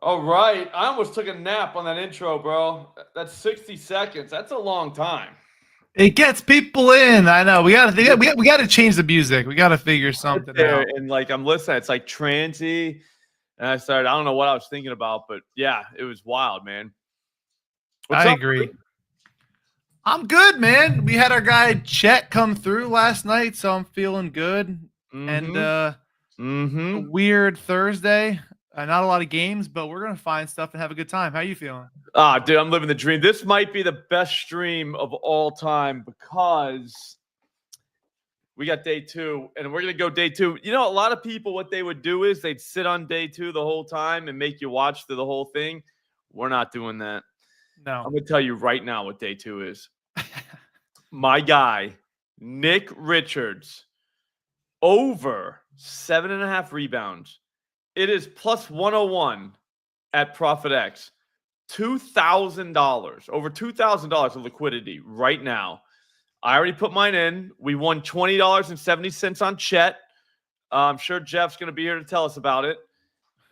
All right. I almost took a nap on that intro, bro. That's 60 seconds. That's a long time. It gets people in. I know. We got to change the music. We got to figure something out. And like I'm listening, it's like transy. And I don't know what I was thinking about, but yeah, it was wild, man. What's I up, agree. dude? I'm good, man. We had our guy Chet come through last night, so I'm feeling good. And a weird Thursday. Not a lot of games, but we're gonna find stuff and have a good time. How you feeling? Ah, dude, I'm living the dream. This might be the best stream of all time because we got day 2, and we're going to go day 2. You know, a lot of people, what they would do is they'd sit on day 2 the whole time and make you watch through the whole thing. We're not doing that. No. I'm going to tell you right now what day 2 is. My guy, Nick Richards, over 7.5 rebounds. It is plus 101 at ProphetX. $2,000, over $2,000 of liquidity right now. I already put mine in. We won $20.70 on Chet. I'm sure Jeff's going to be here to tell us about it.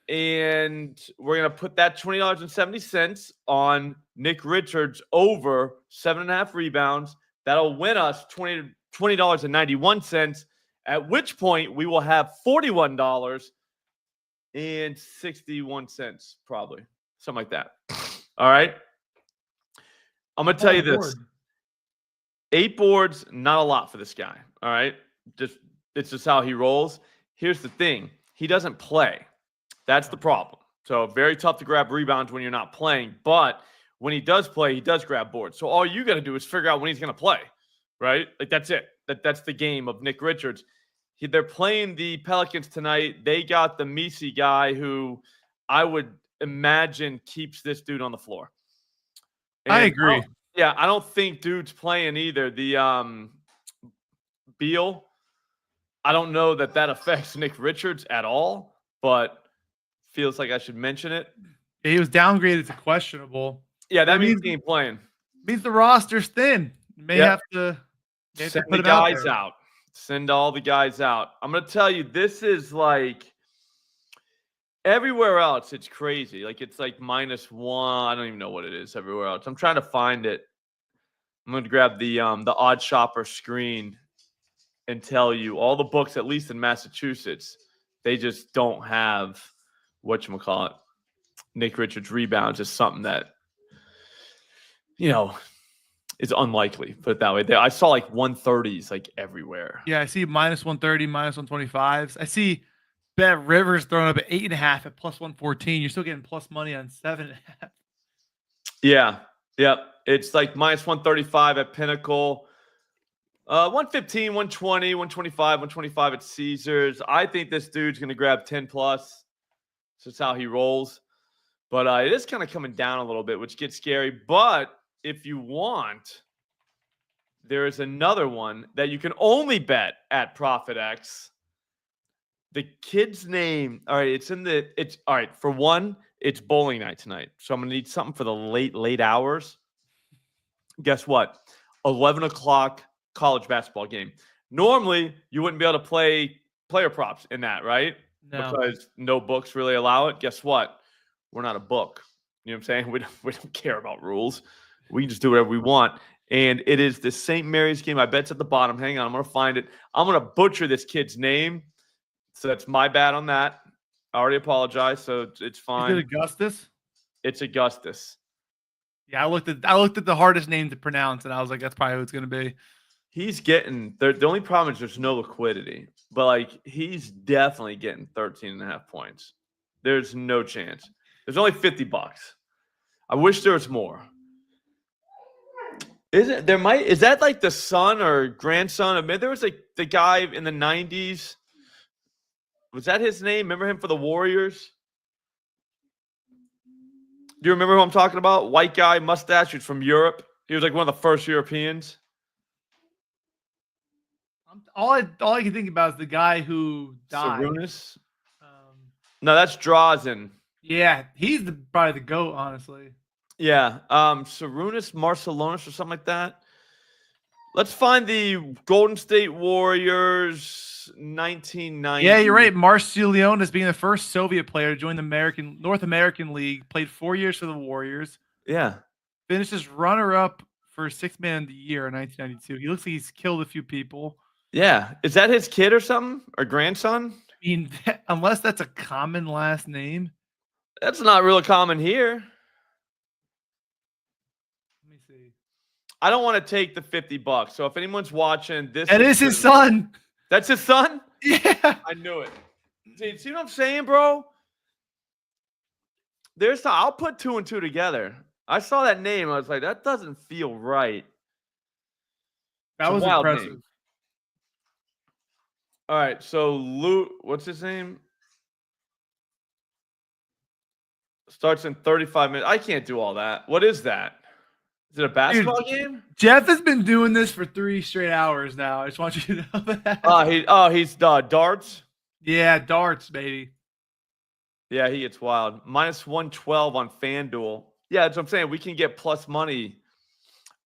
And we're going to put that $20.70 on Nick Richards over 7.5 rebounds. That'll win us $20.91, at which point we will have $41.61, probably. Something like that. All right. I'm going to tell you this. 8 boards, not a lot for this guy. All right. It's just how he rolls. Here's the thing. He doesn't play. That's the problem. So very tough to grab rebounds when you're not playing. But when he does play, he does grab boards. So all you got to do is figure out when he's going to play. Right? Like that's it. That's the game of Nick Richards. They're playing the Pelicans tonight. They got the Misi guy who I would imagine keeps this dude on the floor. And I agree. I don't think dude's playing either. The Beal, I don't know that affects Nick Richards at all, but feels like I should mention it. He was downgraded to questionable. Yeah, that means he ain't playing. Means the roster's thin. You may have to send the guys out. Send all the guys out. I'm going to tell you, this is like everywhere else, it's crazy. Like it's like -1. I don't even know what it is everywhere else. I'm trying to find it. I'm going to grab the Odd Shopper screen and tell you all the books, at least in Massachusetts, they just don't have whatchamacallit. Nick Richards rebounds is something that, you know, is unlikely. Put it that way. I saw like 130s like everywhere. Yeah, I see -130, -125s. I see Bet Rivers throwing up at 8.5 at plus 114. You're still getting plus money on 7.5. Yeah. Yep. It's like -135 at Pinnacle. 115, 120, 125, 125 at Caesars. I think this dude's going to grab 10 plus. That's how he rolls. But it is kind of coming down a little bit, which gets scary. But if you want, there is another one that you can only bet at ProphetX. The kid's name, all right, all right, for one, it's bowling night tonight. So I'm going to need something for the late hours. Guess what? 11 o'clock college basketball game. Normally, you wouldn't be able to play player props in that, right? No. Because no books really allow it. Guess what? We're not a book. You know what I'm saying? We don't care about rules. We can just do whatever we want. And it is the St. Mary's game. I bet it's at the bottom. Hang on. I'm going to find it. I'm going to butcher this kid's name. So that's my bad on that. I already apologize. So it's fine. Is it Augustus? It's Augustus. Yeah, I looked at the hardest name to pronounce, and I was like, that's probably who it's going to be. He's getting – the only problem is there's no liquidity. But, like, he's definitely getting 13.5 points. There's no chance. There's only $50. I wish there was more. Is that like the son or grandson of? There was like the guy in the 90s. Was that his name? Remember him for the Warriors? Do you remember who I'm talking about? White guy, mustache. He's from Europe. He was like one of the first Europeans. All I can think about is the guy who died. Sarunas? No, that's Drazen. Yeah, he's probably the GOAT, honestly. Yeah, Sarunas Marcellonis or something like that. Let's find the Golden State Warriors. 1990. Yeah, you're right. Marcio Leonis being the first Soviet player to join the North American League, played 4 years for the Warriors. Yeah. Finished as runner-up for Sixth Man of the Year in 1992. He looks like he's killed a few people. Yeah. Is that his kid or something? Or grandson? I mean, unless that's a common last name. That's not real common here. Let me see. I don't want to take the $50. So if anyone's watching, that is his son. That's his son? Yeah. I knew it. See what I'm saying, bro? I'll put 2 and 2 together. I saw that name. I was like, that doesn't feel right. That was impressive. Name. All right. So Lou, what's his name? Starts in 35 minutes. I can't do all that. What is that? Is it a basketball game? Jeff has been doing this for 3 straight hours now. I just want you to know that. He's darts? Yeah, darts, baby. Yeah, he gets wild. Minus 112 on FanDuel. Yeah, that's what I'm saying. We can get plus money.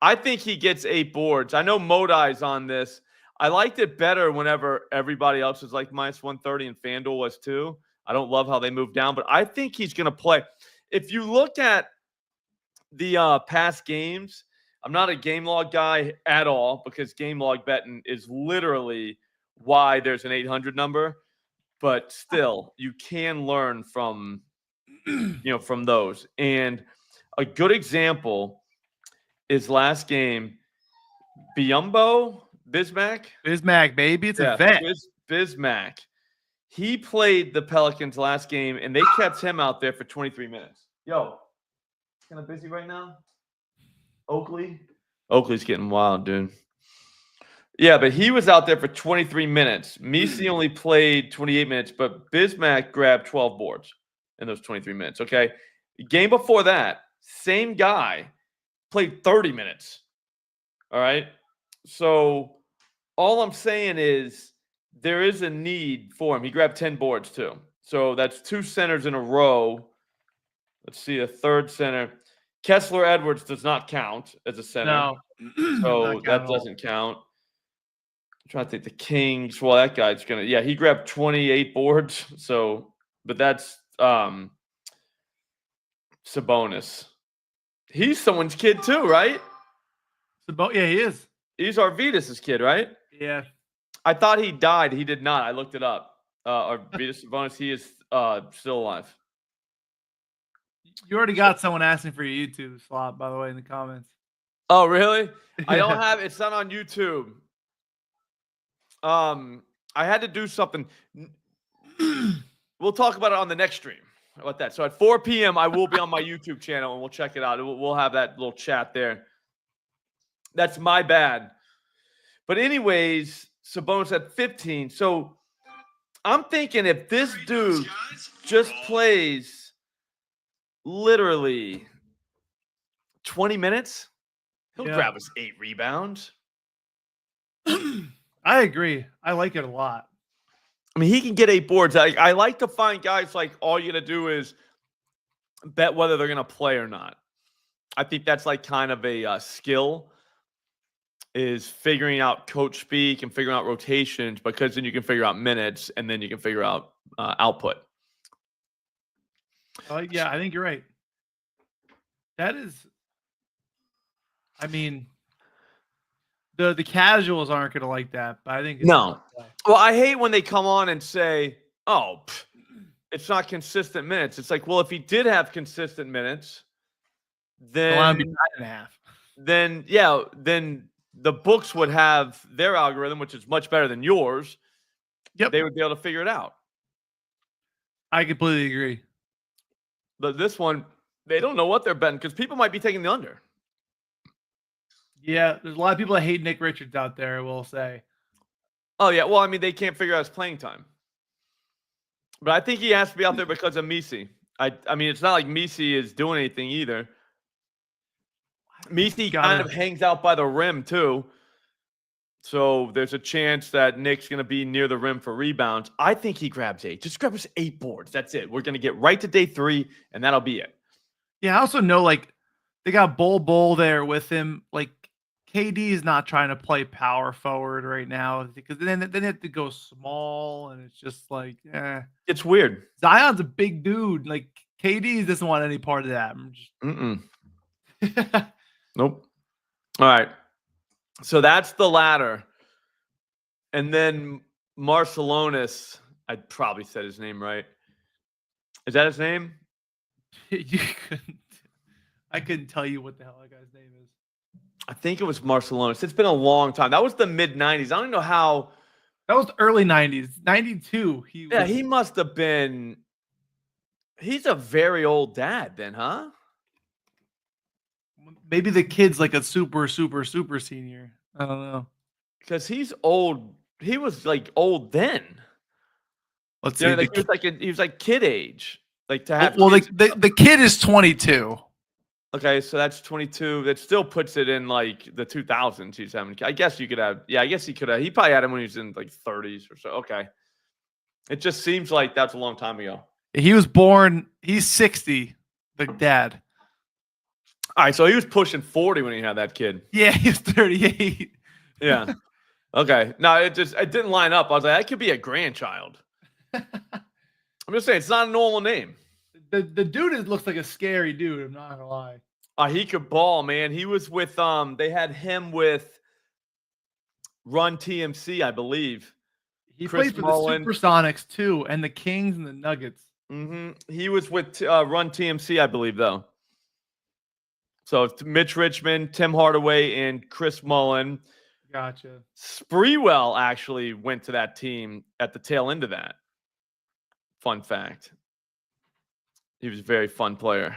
I think he gets 8 boards. I know Modai's on this. I liked it better whenever everybody else was like minus 130 and FanDuel was too. I don't love how they moved down, but I think he's going to play. If you look at the past games, I'm not a game log guy at all because game log betting is literally why there's an 800 number. But still, you can learn from, from those. And a good example is last game, Bismack, baby. It's a vet. Bismack. He played the Pelicans last game, and they kept him out there for 23 minutes. Yo, kind of busy right now? Oakley's getting wild, dude. Yeah, but he was out there for 23 minutes. Misi only played 28 minutes, but Bismack grabbed 12 boards in those 23 minutes, okay? The game before that, same guy played 30 minutes, all right? So all I'm saying is there is a need for him. He grabbed 10 boards too. So that's 2 centers in a row. Let's see, a third center. Kessler Edwards does not count as a center. No. So that doesn't count. I'm trying to think the Kings. Well, that guy's going to – he grabbed 28 boards. So, but that's Sabonis. He's someone's kid too, right? Yeah, he is. He's Arvidas' kid, right? Yeah. I thought he died. He did not. I looked it up. Arvidas Sabonis, he is still alive. You already got someone asking for your YouTube slot, by the way, in the comments. Oh, really? I don't have – it's not on YouTube. I had to do something. We'll talk about it on the next stream. How about that? So at 4 p.m., I will be on my YouTube channel, and we'll check it out. We'll have that little chat there. That's my bad. But anyways, Sabonis at 15. So I'm thinking if this dude just plays literally 20 minutes, he'll grab us 8 rebounds. I agree. I like it a lot. I mean, he can get 8 boards. I like to find guys like all you got to do is bet whether they're going to play or not. I think that's like kind of a skill is figuring out coach speak and figuring out rotations because then you can figure out minutes and then you can figure out output. Yeah, I think you're right. That is, I mean, the casuals aren't going to like that, but I think it's no. Well, I hate when they come on and say, "Oh, it's not consistent minutes." It's like, well, if he did have consistent minutes, then it'd be 9.5. Then the books would have their algorithm, which is much better than yours. Yep, they would be able to figure it out. I completely agree. But this one, they don't know what they're betting because people might be taking the under. Yeah, there's a lot of people that hate Nick Richards out there, I will say. Oh, yeah. Well, I mean, they can't figure out his playing time. But I think he has to be out there because of Misi. I mean, it's not like Misi is doing anything either. Misi kind of hangs out by the rim, too. So there's a chance that Nick's going to be near the rim for rebounds. I think he grabs 8. Just grab us 8 boards. That's it. We're going to get right to day 3, and that'll be it. Yeah, I also know, like, they got Bol there with him. Like, KD is not trying to play power forward right now because then they have to go small, and it's just like, it's weird. Zion's a big dude. Like KD doesn't want any part of that. Nope. All right. So that's the ladder. And then Marcelonis, I probably said his name right. Is that his name? I couldn't tell you what the hell that guy's name is. I think it was Marcelonis. It's been a long time. That was the mid-90s. I don't even know how. That was early 90s. 92. He must have been. He's a very old dad then, huh? Maybe the kid's like a super senior. I don't know. Because he's old. He was like old then. Let's see. He was like kid age. Like to have. Well, the kid is 22. Okay, so that's 22. That still puts it in like the 2000s. He's having. I guess you could have. Yeah, I guess he could have. He probably had him when he was in like 30s or so. Okay. It just seems like that's a long time ago. He was born. He's 60. The dad. All right, so he was pushing 40 when he had that kid. Yeah, he was 38. Yeah. Okay. No, it didn't line up. I was like, that could be a grandchild. I'm just saying, it's not a normal name. The dude looks like a scary dude. I'm not gonna lie. He could ball, man. He was with they had him with Run TMC, I believe. He played for the Supersonics too, and the Kings and the Nuggets. He was with Run TMC, I believe, though. So it's Mitch Richmond, Tim Hardaway, and Chris Mullen. Gotcha. Spreewell actually went to that team at the tail end of that. Fun fact. He was a very fun player.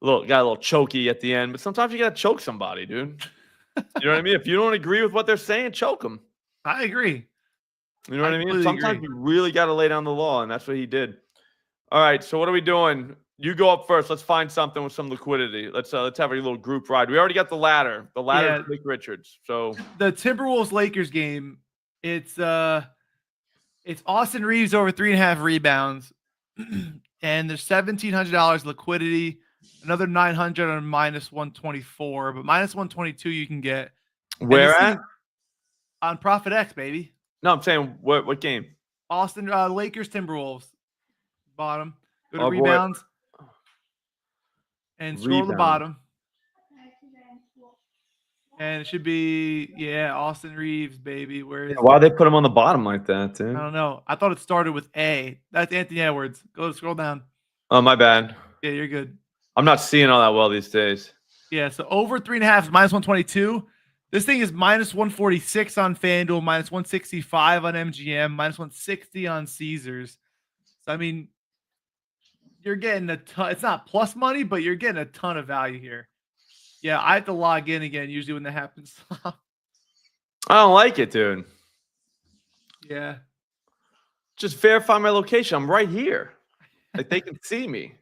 Got a little choky at the end, but sometimes you got to choke somebody, dude. You know what I mean? If you don't agree with what they're saying, choke them. I agree. You know what I mean? Sometimes you really got to lay down the law, and that's what he did. All right, so what are we doing? You go up first. Let's find something with some liquidity. Let's have a little group ride. We already got the ladder. The ladder is Nick Richards. So the Timberwolves Lakers game, it's Austin Reeves over 3.5 rebounds. And there's $1,700 liquidity, another $900 on -124, but -122 you can get. Where at? On ProphetX, baby. No, I'm saying what game? Austin Lakers Timberwolves. Bottom. Go to rebounds. Boy. And scroll to the bottom. And it should be, Austin Reeves, baby. Why they put him on the bottom like that, dude? I don't know. I thought it started with A. That's Anthony Edwards. Scroll down. Oh, my bad. Yeah, you're good. I'm not seeing all that well these days. Yeah, so over 3.5 is -122. This thing is -146 on FanDuel, -165 on MGM, -160 on Caesars. So, I mean, you're getting a ton. It's not plus money, but you're getting a ton of value here. Yeah, I have to log in again usually when that happens. I don't like it, dude. Yeah. Just verify my location. I'm right here. Like, they can see me.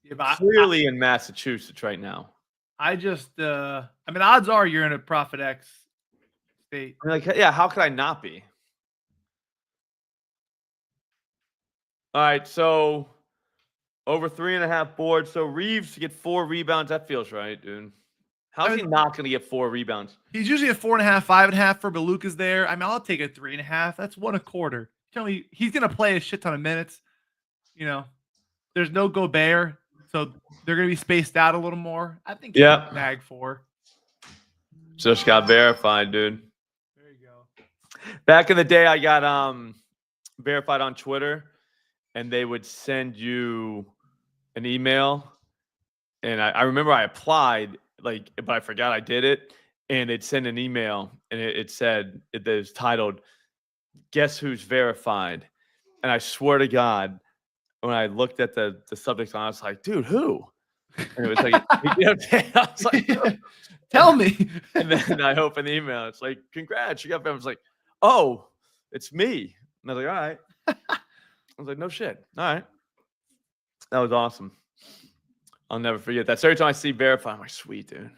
Yeah, but clearly in Massachusetts right now. I just, odds are you're in a ProphetX state. I mean, like, yeah, how could I not be? All right, so over 3.5 boards. So Reeves to get 4 rebounds. That feels right, dude. How's he not going to get 4 rebounds? He's usually at 4.5, 5.5 for Beluca's there. I mean, I'll take a 3.5. That's 1.25. Tell me he's going to play a shit ton of minutes. You know, there's no Gobert, so they're going to be spaced out a little more. I think he's going to bag 4. Just got verified, dude. There you go. Back in the day, I got verified on Twitter, and they would send you an email. And I remember I applied, but I forgot I did it. And they'd send an email, and it said, it was titled, "Guess Who's Verified?" And I swear to God, when I looked at the subject line, I was like, dude, who? And it was like, I was like, tell me. And then I opened the email. It's like, congrats, you got verified. I was like, oh, it's me. And I was like, all right. I was like, no shit. All right. That was awesome. I'll never forget that. So every time I see verify, I'm like, sweet, dude.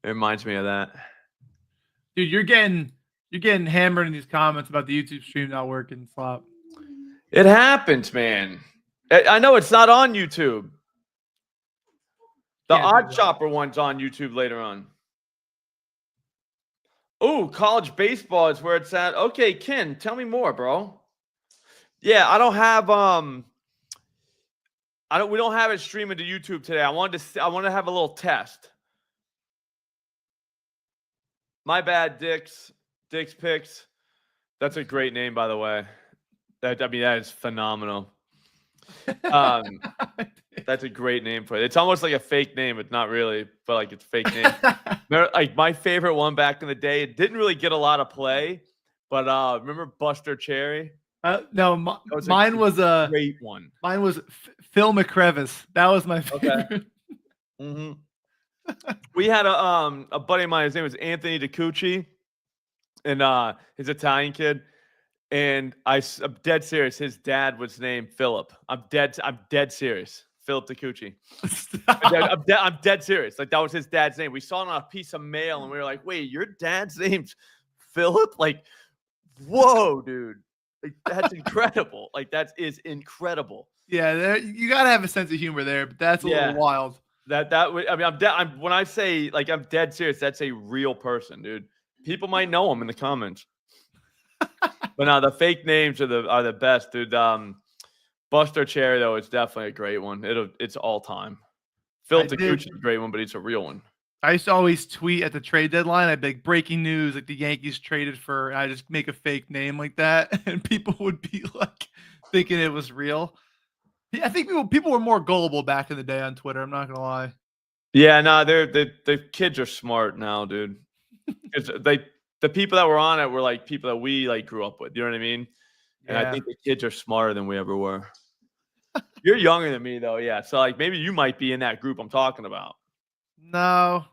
It reminds me of that. Dude, you're getting hammered in these comments about the YouTube stream not working, Slop. It happens, man. I know it's not on YouTube. The can't do Odd that. Chopper one's on YouTube later on. Oh, college baseball is where it's at. Okay, Ken, tell me more, bro. Yeah, I don't have we don't have it streaming to YouTube today. I wanted to have a little test. My bad, Dick's Picks. That's a great name, by the way. That is phenomenal. That's a great name for it. It's almost like a fake name. It's not really, but like it's a fake name. Like my favorite one back in the day, it didn't really get a lot of play, but remember Buster Cherry? No, mine was a great one. Mine was Phil McCrevis. That was my favorite. Okay. Mm-hmm. We had a buddy of mine. His name was Anthony DiCucci, and his Italian kid. And I'm dead serious. His dad was named Philip. I'm dead serious. Philip DiCucci. I'm dead serious. Like that was his dad's name. We saw it on a piece of mail, and we were like, "Wait, your dad's name's Philip?" Like, whoa, dude! Like that's incredible. Like that is incredible. Yeah, you gotta have a sense of humor there, but that's a little wild. When I say like I'm dead serious, that's a real person, dude. People might know him in the comments. But no, the fake names are the best, dude. Buster Cherry though, it's definitely a great one. It's all time. Phil DiCucci is a great one, but it's a real one. I used to always tweet at the trade deadline. I'd be like, breaking news, like the Yankees traded for, and I just make a fake name like that, and people would be like thinking it was real. I think people were more gullible back in the day on Twitter. I'm not gonna lie. Yeah, no, the kids are smart now, dude. The people that were on it were like people that we like grew up with. You know what I mean? And I think the kids are smarter than we ever were. You're younger than me though, yeah. So like maybe you might be in that group I'm talking about. No,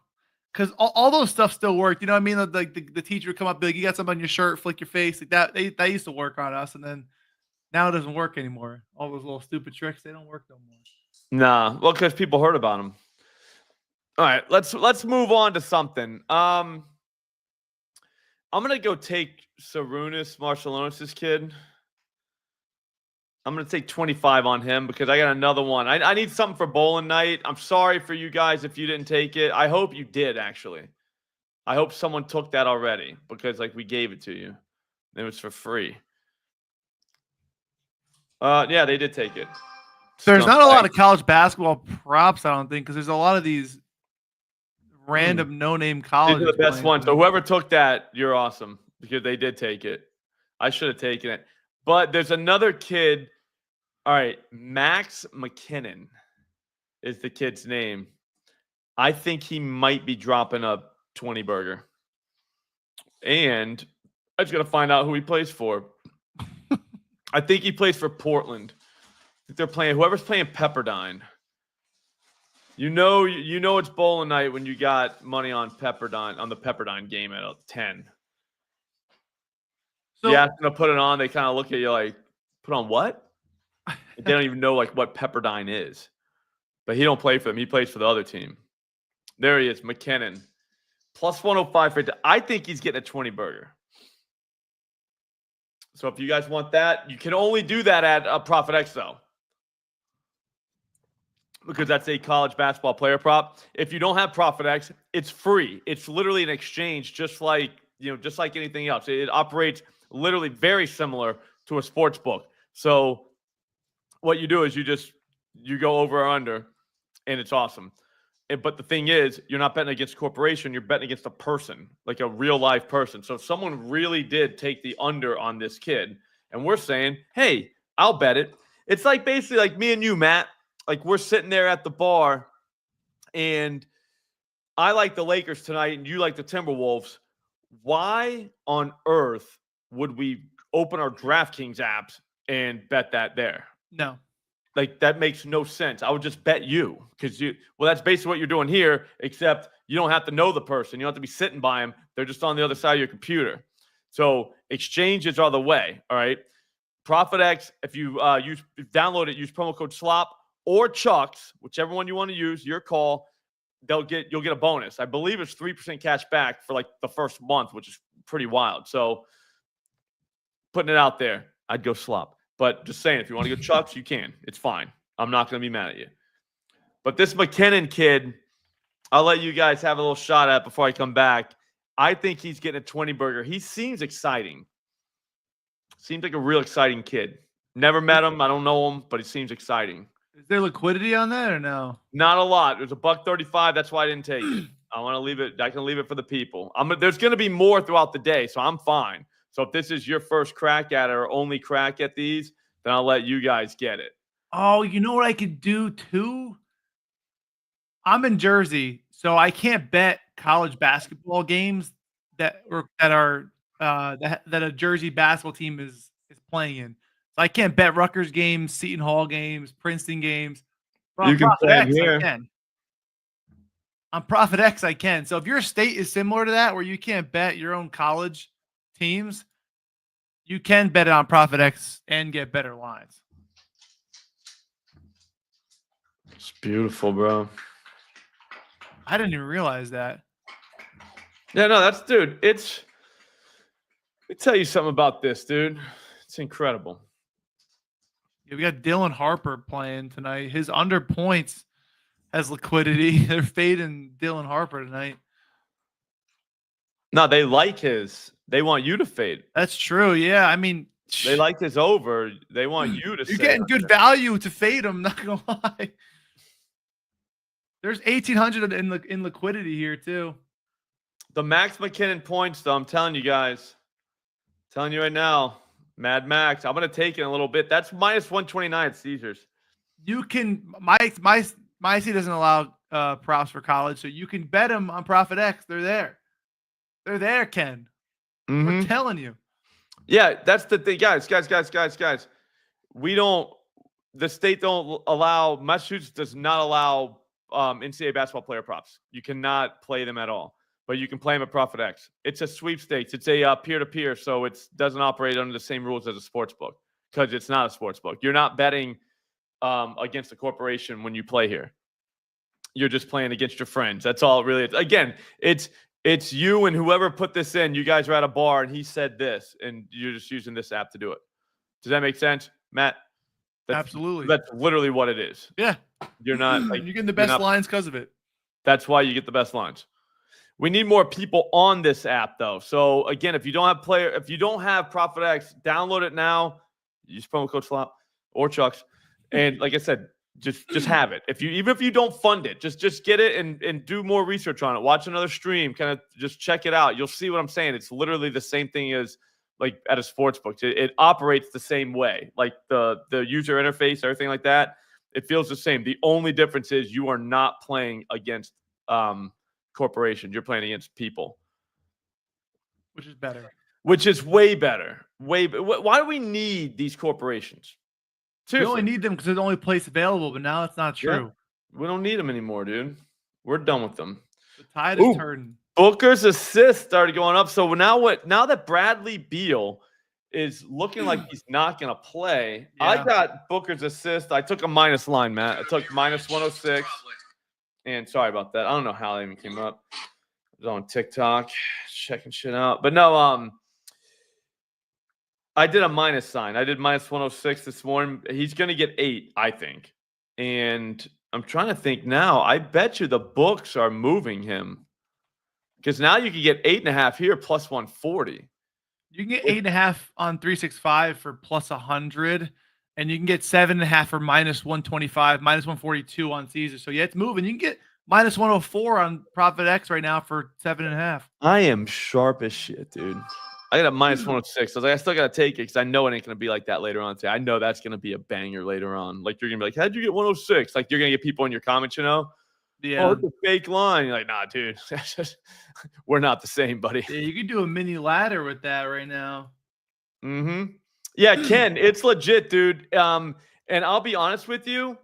because all those stuff still worked. You know what I mean? Like the teacher would come up, be like, "You got something on your shirt, flick your face," like that. That used to work on us, and then now it doesn't work anymore. All those little stupid tricks, they don't work no more. Nah, well, because people heard about them. All right, let's move on to something. I'm gonna go take Sarunas Marcellonis' kid. I'm going to take 25 on him because I got another one. I need something for bowling night. I'm sorry for you guys if you didn't take it. I hope you did, actually. I hope someone took that already because, like, we gave it to you. It was for free. Yeah, they did take it. There's not a lot of college basketball props, I don't think, because there's a lot of these random no-name colleges. These are the best ones. So whoever took that, you're awesome because they did take it. I should have taken it. But there's another kid. All right, Max McKinnon is the kid's name. I think he might be dropping a 20 burger. And I just got to find out who he plays for. I think he plays for Portland. I think they're playing whoever's playing Pepperdine. You know it's bowling night when you got money on Pepperdine on the Pepperdine game at 10. So, you ask them to put it on, they kind of look at you like, put on what? They don't even know like what Pepperdine is. But he don't play for them. He plays for the other team. There he is, McKinnon. Plus 105 for it. I think he's getting a 20 burger. So if you guys want that, you can only do that at ProphetX though. Because that's a college basketball player prop. If you don't have ProphetX, it's free. It's literally an exchange, just like anything else. It operates literally very similar to a sports book. So what you do is you go over or under, and it's awesome. But the thing is, you're not betting against a corporation. You're betting against a person, like a real life person. So if someone really did take the under on this kid, and we're saying, hey, I'll bet it. It's like basically like me and you, Matt. Like we're sitting there at the bar, and I like the Lakers tonight, and you like the Timberwolves. Why on earth would we open our DraftKings apps and bet that there? No. Like, that makes no sense. I would just bet you because that's basically what you're doing here, except you don't have to know the person. You don't have to be sitting by them. They're just on the other side of your computer. So exchanges are the way, all right? ProphetX, if you download it, use promo code SLOP or Chucks, whichever one you want to use, your call. You'll get a bonus. I believe it's 3% cash back for like the first month, which is pretty wild. So putting it out there, I'd go Slop. But just saying, if you want to go Chucks, you can. It's fine. I'm not going to be mad at you. But this McKinnon kid, I'll let you guys have a little shot at it before I come back. I think he's getting a 20 burger. He seems exciting. Seems like a real exciting kid. Never met him. I don't know him, but he seems exciting. Is there liquidity on that or no? Not a lot. There's $1.35. That's why I didn't take it. I want to leave it. I can leave it for the people. There's going to be more throughout the day, so I'm fine. So if this is your first crack at it or only crack at these, then I'll let you guys get it. Oh, you know what I could do too? I'm in Jersey, so I can't bet college basketball games that a Jersey basketball team is playing in. So I can't bet Rutgers games, Seton Hall games, Princeton games. But You can play here. I can. On ProphetX, I can. So if your state is similar to that, where you can't bet your own college teams, you can bet it on ProphetX and get better lines. It's beautiful, bro. I didn't even realize that. Yeah, no, that's dude. Let me tell you something about this, dude. It's incredible. Yeah, we got Dylan Harper playing tonight. His under points has liquidity. They're fading Dylan Harper tonight. No, they like his. They want you to fade. That's true. Yeah, I mean, they like his over. They want you to. You're getting good value to fade him. Not gonna lie. There's 1,800 in liquidity here too. The Max McKinnon points, though. I'm telling you guys. I'm telling you right now, Mad Max. I'm gonna take it in a little bit. That's minus 129 at Caesars. You can my seat doesn't allow props for college, so you can bet them on ProphetX. They're there. They're there, Ken. We're telling you. Yeah, that's the thing, guys. We don't. The state don't allow. Massachusetts does not allow NCAA basketball player props. You cannot play them at all, but you can play them at ProphetX. It's a sweepstakes. It's a peer-to-peer, so it doesn't operate under the same rules as a sports book because it's not a sports book. You're not betting against a corporation when you play here. You're just playing against your friends. That's all it really is. Again, it's you and whoever put this in. You guys are at a bar and he said this, and you're just using this app to do it. Does that make sense, Matt? Absolutely. That's literally what it is. Yeah. You're not like you're getting the best lines because of it. That's why you get the best lines. We need more people on this app, though. So again, if you don't have ProphetX, download it now. Use promo code SLOP or Chucks, and like I said, just have it. Even if you don't fund it, just get it and do more research on it. Watch another stream, kind of just check it out. You'll see what I'm saying. It's literally the same thing as like at a sports book. It operates the same way, like the user interface, everything like that. It feels the same. The only difference is you are not playing against corporations. You're playing against people, which is better. Which is way better. Why do we need these corporations? Seriously. We only need them because they're the only place available, but now it's not true. Yeah. We don't need them anymore, dude. We're done with them. The tide is turning. Booker's assists started going up. So now that Bradley Beal is looking like he's not going to play, I got Booker's assist. I took a minus line, Matt. I took minus 106. And sorry about that. I don't know how that even came up. I was on TikTok checking shit out. But no, I did a minus sign. I did minus 106 this morning. He's going to get 8, I think. And I'm trying to think now. I bet you the books are moving him. Because now you can get 8.5 here plus 140. You can get 8.5 on 365 for plus 100. And you can get 7.5 for minus 125, minus 142 on Caesar. So yeah, it's moving. You can get minus 104 on ProphetX right now for 7.5. I am sharp as shit, dude. I got a minus 106. I was like, I still got to take it because I know it ain't going to be like that later on today. I know that's going to be a banger later on. Like, you're going to be like, how'd you get 106? Like, you're going to get people in your comments, you know? Yeah. Oh, it's a fake line. You're like, nah, dude. We're not the same, buddy. Yeah, you can do a mini ladder with that right now. Mm-hmm. Yeah, Ken, it's legit, dude. And I'll be honest with you.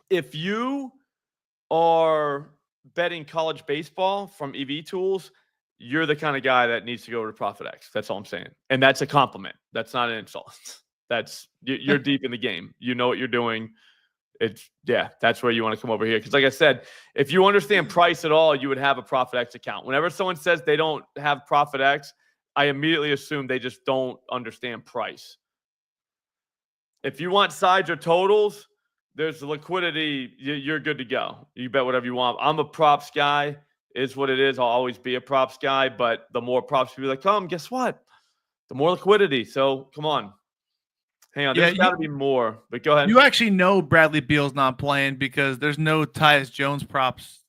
If you are betting college baseball from EV Tools, you're the kind of guy that needs to go to ProphetX. That's all I'm saying. And that's a compliment. That's not an insult. You're deep in the game. You know what you're doing. That's where you want to come over here. Because like I said, if you understand price at all, you would have a ProphetX account. Whenever someone says they don't have ProphetX, I immediately assume they just don't understand price. If you want sides or totals, there's liquidity. You're good to go. You bet whatever you want. I'm a props guy. Is what it is. I'll always be a props guy. But the more props people that come, guess what? The more liquidity. So come on. Hang on. There's got to be more. But go ahead. You actually know Bradley Beal's not playing because there's no Tyus Jones props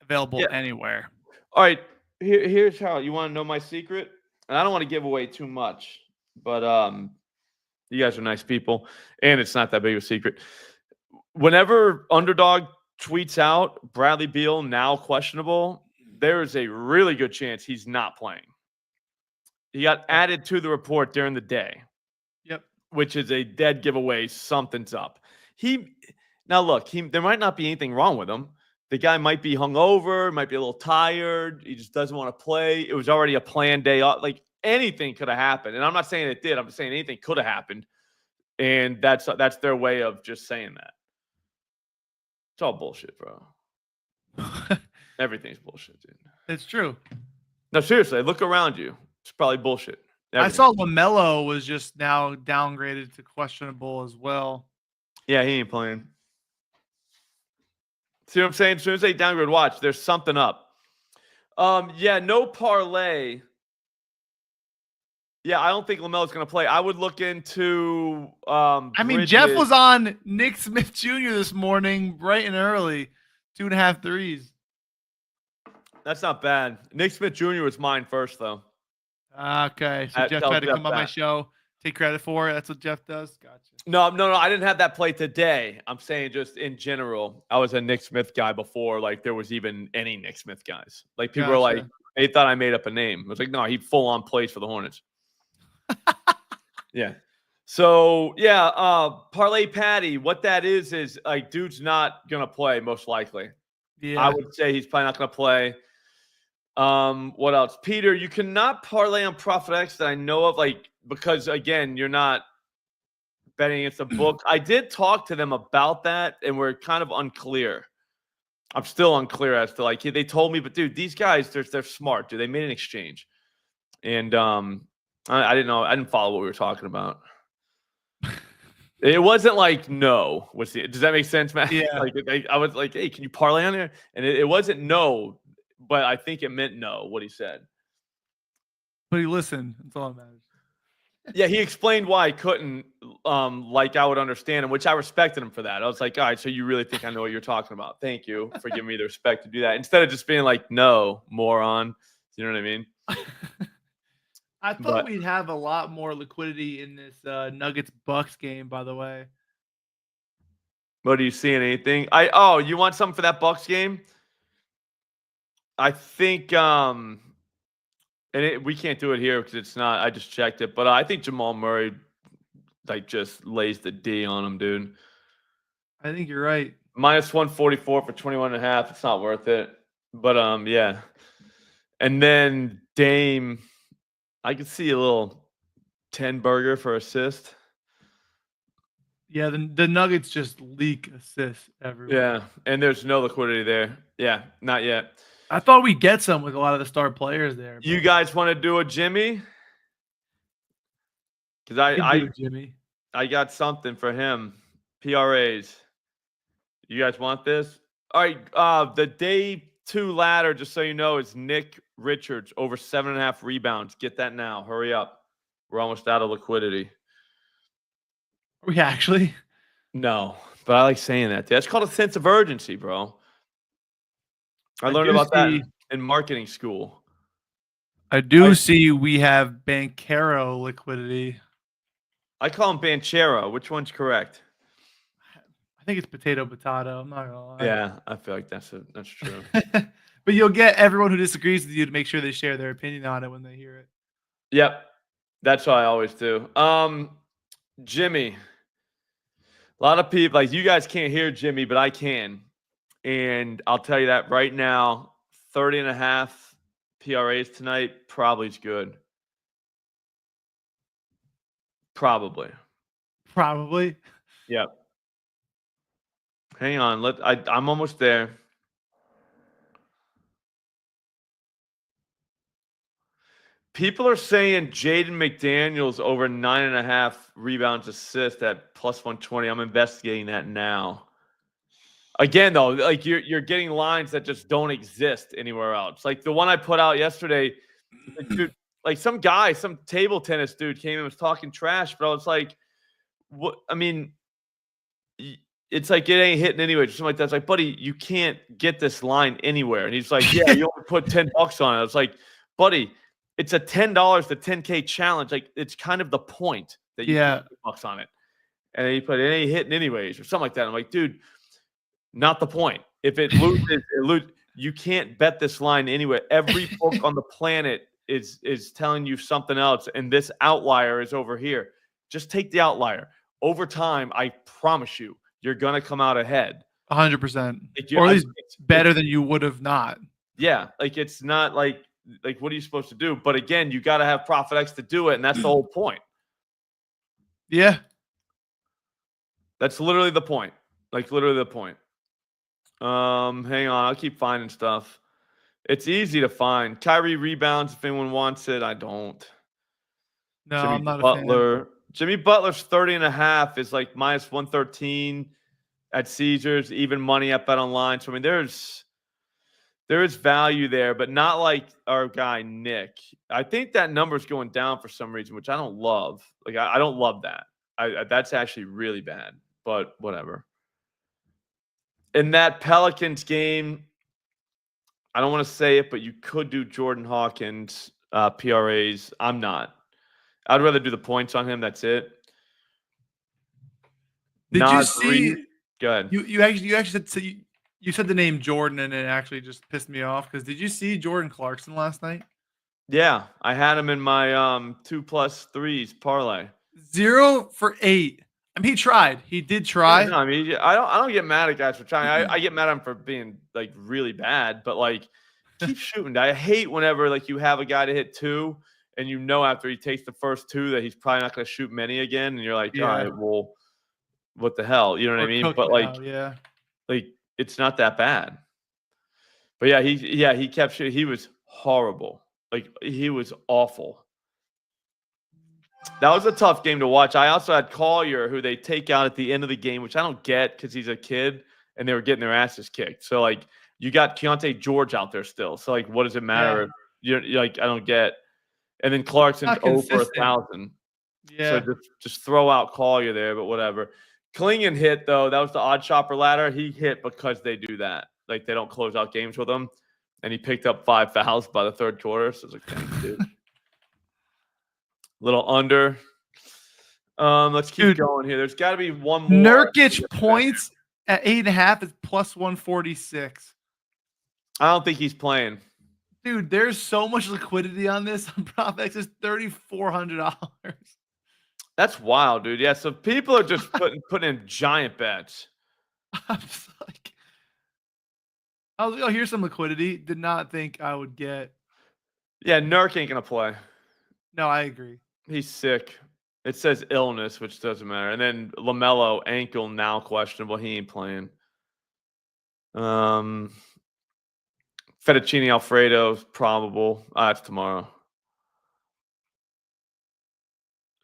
available anywhere. All right. Here's how. You want to know my secret? And I don't want to give away too much. But you guys are nice people. And it's not that big of a secret. Whenever Underdog tweets out Bradley Beal now questionable, there is a really good chance he's not playing. He got added to the report during the day. Yep. Which is a dead giveaway. Something's up. Now look, there might not be anything wrong with him. The guy might be hungover, might be a little tired. He just doesn't want to play. It was already a planned day off. Like anything could have happened. And I'm not saying it did. I'm just saying anything could have happened. And that's their way of just saying that. It's all bullshit, bro. Everything's bullshit, dude. It's true. No, seriously, look around you. It's probably bullshit. I saw LaMelo was just now downgraded to questionable as well. Yeah, he ain't playing. See what I'm saying? As soon as they downgrade, watch, there's something up. Yeah, no parlay. Yeah, I don't think LaMelo's going to play. I would look into Jeff was on Nick Smith Jr. this morning, bright and early. 2.5 threes. That's not bad. Nick Smith Jr. was mine first, though. Okay. So Jeff tried to come on my show, take credit for it. That's what Jeff does? Gotcha. No. I didn't have that play today. I'm saying just in general. I was a Nick Smith guy before, like, there was even any Nick Smith guys. Like, people were like, they thought I made up a name. It was like, no, he full-on plays for the Hornets. Yeah. So, yeah, Parlay Patty, what that is like, dude's not going to play, most likely. Yeah. I would say he's probably not going to play. What else? Peter, you cannot parlay on ProphetX that I know of, like, because, again, you're not betting against a book. I did talk to them about that, and we're kind of unclear. I'm still unclear as to, like, they told me, but, dude, these guys, they're smart, dude. They made an exchange. And I didn't know. I didn't follow what we were talking about. It wasn't like no. Does that make sense, Matt? Yeah. Like, I was like, hey, can you parlay on there? And it wasn't no, but I think it meant no, what he said. But he listened. That's all that matters. Yeah, he explained why I couldn't, like I would understand him, which I respected him for that. I was like, all right, so you really think I know what you're talking about. Thank you for giving me the respect to do that. Instead of just being like, no, moron. You know what I mean? I thought we'd have a lot more liquidity in this Nuggets-Bucks game, by the way. What, are you seeing anything? You want something for that Bucks game? I think we can't do it here because it's not. I just checked it, but I think Jamal Murray like just lays the D on him, dude. I think you're right. Minus 144 for 21.5. It's not worth it. But yeah. And then Dame, I could see a little 10 burger for assist. Yeah, the Nuggets just leak assists everywhere. Yeah, and there's no liquidity there. Yeah, not yet. I thought we'd get some with a lot of the star players there. You guys want to do a Jimmy? Because I got something for him. PRAs. You guys want this? All right. The day 2 ladder, just so you know, is Nick Richards over 7.5 rebounds. Get that now. Hurry up. We're almost out of liquidity. Are we actually? No, but I like saying that. That's called a sense of urgency, bro. I learned about that in marketing school. I do see we have Banchero liquidity. I call him Banchero. Which one's correct? I think it's potato. I'm not gonna lie. Yeah, I feel like that's true. But you'll get everyone who disagrees with you to make sure they share their opinion on it when they hear it. Yep, that's what I always do. Jimmy. A lot of people, like, you guys can't hear Jimmy, but I can. And I'll tell you that right now, 30.5 PRAs tonight probably is good. Probably. Yep. Hang on. I'm almost there. People are saying Jaden McDaniels over 9.5 rebounds, assists at plus 120. I'm investigating that now. Again, though, like you're getting lines that just don't exist anywhere else. Like the one I put out yesterday, dude, like some guy, some table tennis dude came and was talking trash, but I was like, what? I mean, it's like it ain't hitting anyway. Something like that. It's like, buddy, you can't get this line anywhere. And he's like, yeah, you only put $10 on it. I was like, buddy, it's a $10 to 10K challenge. Like it's kind of the point that you put $10 on it. And then he put it ain't hitting anyways or something like that. I'm like, dude, not the point. If it loses, it loses. You can't bet this line anywhere. Every book on the planet is telling you something else, and this outlier is over here. Just take the outlier. Over time, I promise you, you're gonna come out ahead. 100%, or at least better than you would have not. Yeah, like it's not like what are you supposed to do? But again, you got to have ProphetX to do it, and that's the whole point. Yeah, that's literally the point. Like literally the point. Hang on, I'll keep finding stuff. It's easy to find. Kyrie rebounds if anyone wants it. I don't. No, I'm not a fan. Jimmy Butler's 30.5 is like minus 113 at Caesars, even money at Bet Online. So I mean, there is value there, but not like our guy Nick. I think that number's going down for some reason, which I don't love. Like I don't love that. That's actually really bad, but whatever. In that Pelicans game, I don't want to say it, but you could do Jordan Hawkins PRAs. I'm not. I'd rather do the points on him. That's it. Did you see? Go ahead. You actually said so you said the name Jordan, and it actually just pissed me off because did you see Jordan Clarkson last night? Yeah, I had him in my 2+3s parlay. 0 for 8. I mean, he tried. He did try. Yeah, no, I mean, I don't get mad at guys for trying. I get mad at him for being like really bad, but like keep shooting. I hate whenever like you have a guy to hit 2, and you know after he takes the first 2 that he's probably not going to shoot many again, and you're like, all right, well, what the hell? You know what I mean? But like, like it's not that bad. But yeah, he kept shooting. He was horrible. Like he was awful. That was a tough game to watch. I also had Collier, who they take out at the end of the game, which I don't get because he's a kid and they were getting their asses kicked. So, like, you got Keontae George out there still. So, like, what does it matter? You're like, I don't get. And then Clarkson's over 1,000. Yeah. So just throw out Collier there, but whatever. Klingon hit, though. That was the odd shopper ladder. He hit because they do that. Like, they don't close out games with him. And he picked up 5 fouls by the third quarter. So, it's like, thanks, dude. Little under. Let's keep going here. There's got to be one more. Nurkic points at 8.5 is plus 146. I don't think he's playing. Dude, there's so much liquidity on this on ProphetX. It's $3,400. That's wild, dude. Yeah, so people are just putting in giant bets. I'm just like, oh, here's some liquidity. Did not think I would get. Yeah, Nurk ain't gonna play. No, I agree. He's sick. It says illness, which doesn't matter. And then LaMelo, ankle now questionable. He ain't playing. Fettuccine Alfredo, probable. That's tomorrow.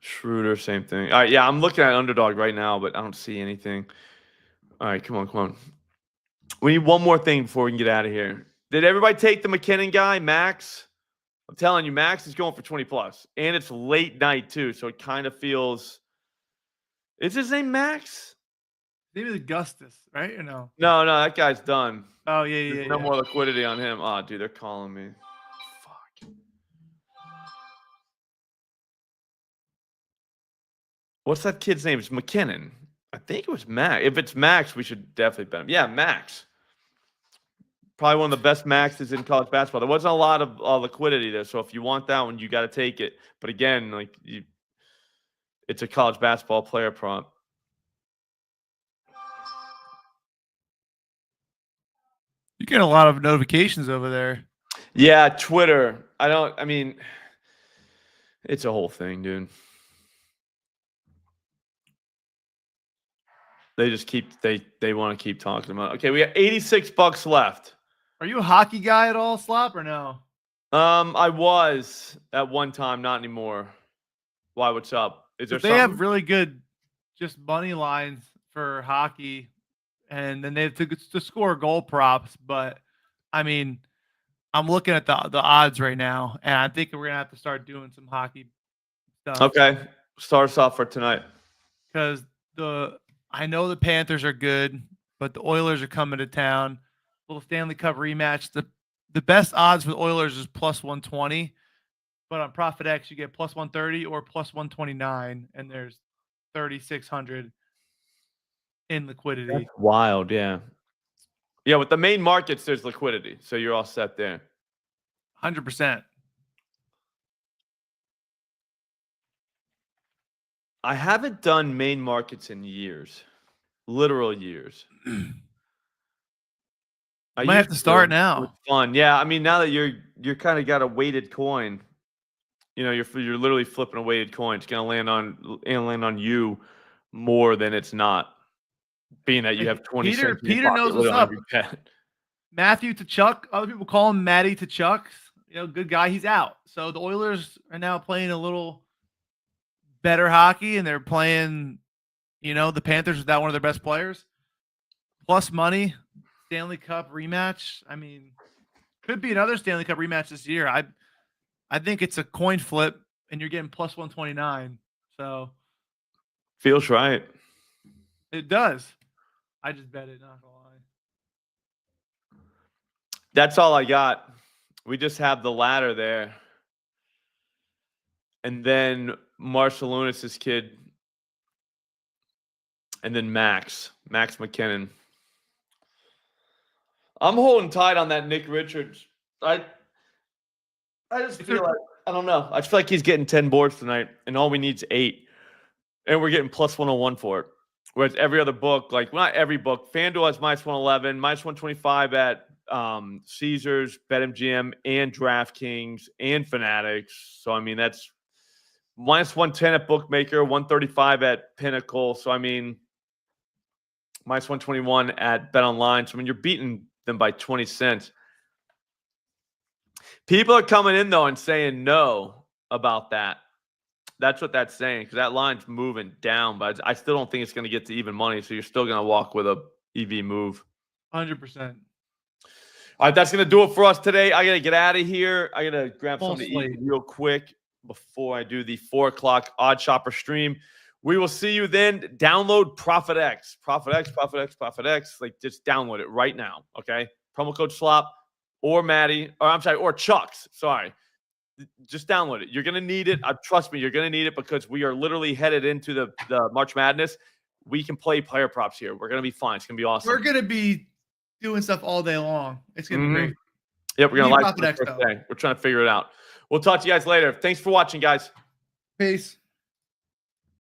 Schroeder, same thing. All right, yeah, I'm looking at underdog right now, but I don't see anything. All right, come on. We need one more thing before we can get out of here. Did everybody take the McKinnon guy, Max? I'm telling you, Max is going for 20+. And it's late night, too, so it kind of feels... Is his name Max? His name is Augustus, right? Or no? No, that guy's done. Oh, yeah. There's no more liquidity on him. Oh, dude, they're calling me. Fuck. What's that kid's name? It's McKinnon. I think it was Max. If it's Max, we should definitely bet him. Yeah, Max. Probably one of the best maxes in college basketball. There wasn't a lot of liquidity there, so if you want that one, you got to take it. But again, like it's a college basketball player prop. You get a lot of notifications over there. Yeah, Twitter. I mean, it's a whole thing, dude. They just they want to keep talking about it. Okay, we got $86 left. Are you a hockey guy at all, Slop, or no? I was at one time, not anymore. Why? What's up? Is there They something? have really good just money lines for hockey, and then they have to score goal props. But I mean, I'm looking at the odds right now, and I think we're gonna have to start doing some hockey stuff. Okay, start us off for tonight. Because I know the Panthers are good, but the Oilers are coming to town. Little Stanley Cup rematch. The best odds for the Oilers is plus 120, but on ProphetX you get plus 130 or plus 129, and there's 3,600 in liquidity. That's wild, yeah. Yeah, with the main markets, there's liquidity, so you're all set there. 100%. I haven't done main markets in years, literal years. I might have to start now. It's fun, yeah. I mean, now that you're kind of got a weighted coin, you know, you're literally flipping a weighted coin. It's gonna land on you more than it's not. Being that you have 20 cents. Peter knows what's up. Matthew Chucks, other people call him Matty Chucks. You know, good guy. He's out. So the Oilers are now playing a little better hockey, and they're playing, you know, the Panthers without one of their best players. Plus money, Stanley Cup rematch. I mean, could be another Stanley Cup rematch this year. I think it's a coin flip, and you're getting plus 129. So feels right. It does. I just bet it, not gonna lie. That's all I got. We just have the ladder there. And then Marshall Lunas' kid. And then Max McKinnon. I'm holding tight on that Nick Richards. I just feel like, I don't know. I feel like he's getting 10 boards tonight, and all we need is 8. And we're getting plus 101 for it. Whereas every other book, like, well, not every book, FanDuel has minus 111, minus 125 at Caesars, BetMGM, and DraftKings, and Fanatics. So, I mean, that's minus 110 at Bookmaker, 135 at Pinnacle. So, I mean, minus 121 at BetOnline. So, I mean, you're beating them by 20 cents. People are coming in, though, and saying no about that. That's what that's saying, because that line's moving down, but I still don't think it's going to get to even money, so you're still going to walk with a EV move. 100%. All right, that's going to do it for us today. I got to get out of here. I got to grab something to eat real quick before I do the 4 o'clock Odd Shopper stream. We will see you then. Download ProphetX. ProphetX. Like, just download it right now, okay? Promo code SLOP or Matty, or Chucks. Sorry. Just download it. You're going to need it. Trust me, you're going to need it, because we are literally headed into the March Madness. We can play player props here. We're going to be fine. It's going to be awesome. We're going to be doing stuff all day long. It's going to be great. Yep, we're going to live the first day. We're trying to figure it out. We'll talk to you guys later. Thanks for watching, guys. Peace.